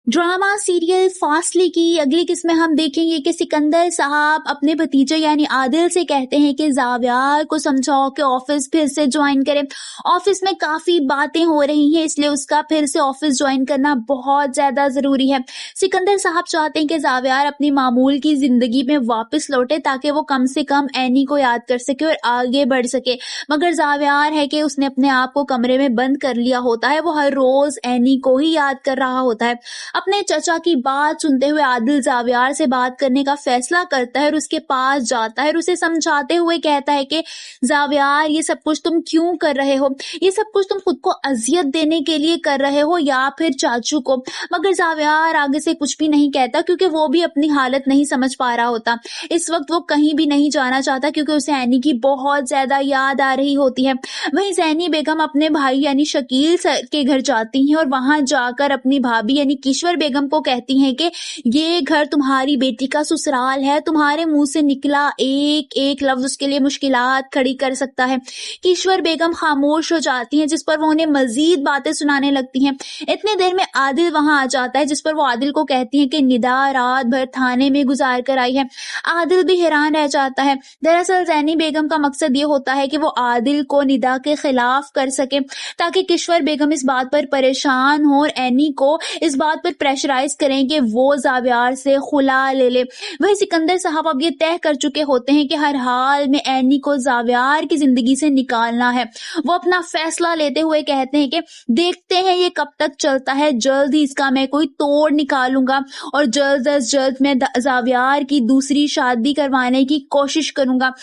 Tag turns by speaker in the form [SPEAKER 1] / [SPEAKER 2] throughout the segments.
[SPEAKER 1] Drama serial फासले की अगली किस्त में हम देखेंगे कि सिकंदर साहब अपने भतीजे यानी आदिल से कहते हैं कि जावियार को समझाओ कि ऑफिस फिर से ज्वाइन करे। ऑफिस में काफी बातें हो रही हैं, इसलिए उसका फिर से ऑफिस ज्वाइन करना बहुत ज्यादा जरूरी है। सिकंदर साहब चाहते हैं कि जावियार अपनी मामूल की जिंदगी में वापस लौटे ताकि वो कम से कम एनी को याद कर सके और आगे बढ़ सके। मगर जावियार है कि उसने अपने आप को कमरे में बंद कर लिया होता है, वो हर रोज एनी को ही याद कर रहा होता है। अपने चचा की बात सुनते हुए आदिल जावियार से बात करने का फैसला करता है और उसके पास जाता है और उसे समझाते हुए कहता है कि जावियार, ये सब कुछ तुम क्यों कर रहे हो? ये सब कुछ तुम खुद को अजियत देने के लिए कर रहे हो या फिर चाचू को? मगर जावियार आगे से कुछ भी नहीं कहता क्योंकि वो भी अपनी हालत नहीं समझ पा रहा होता। इस वक्त वो कहीं भी नहीं जाना चाहता क्योंकि उसे एनी की बहुत ज्यादा याद आ रही होती है। वहीं जैनी बेगम अपने भाई यानी शकील सर के घर जाती हैं और वहां जाकर अपनी भाभी यानी किश्वर बेगम को कहती हैं कि ये घर तुम्हारी बेटी का ससुराल है, तुम्हारे मुंह से निकला एक एक लफ्ज उसके लिए मुश्किलात खड़ी कर सकता है। किश्वर बेगम खामोश हो जाती हैं, जिस पर वो उन्हें मजीद बातें सुनाने लगती हैं। इतनी देर में आदिल वहां आ जाता है, जिस पर वो आदिल को कहती हैं कि निदा रात भर थाने में गुजार कर आई है। आदिल भी हैरान रह जाता है। दरअसल जैनी बेगम का मकसद ये होता है कि वो आदिल को निदा के खिलाफ कर सके ताकि किश्वर बेगम इस बात पर परेशान हो और एनी को इस बात पर प्रेशराइज करें कि वो जावियार से खुला ले ले। वही सिकंदर साहब अब ये तय कर चुके होते हैं कि हर हाल में एनी को जावियार की जिंदगी से निकालना है। वो अपना फैसला लेते हुए कहते हैं कि देखते हैं ये कब तक चलता है, जल्द ही इसका मैं कोई तोड़ निकालूंगा और जल्द अज जल्द मैं जावियार की दूसरी शादी करवाने की कोशिश करूंगा।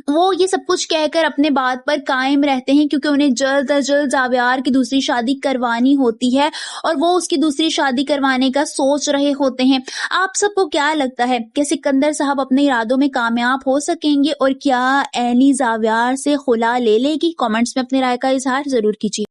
[SPEAKER 1] वो ये सब कुछ कहकर अपने बात पर कायम रहते हैं क्योंकि उन्हें जल्द अज जल्द जावियार की दूसरी शादी करवानी होती है और वो उसकी दूसरी शादी करवाने का सोच रहे होते हैं। आप सबको क्या लगता है कि सिकंदर साहब अपने इरादों में कामयाब हो सकेंगे और क्या एनी जावियार से खुला ले लेगी? कमेंट्स में अपनी राय का इजहार जरूर कीजिए।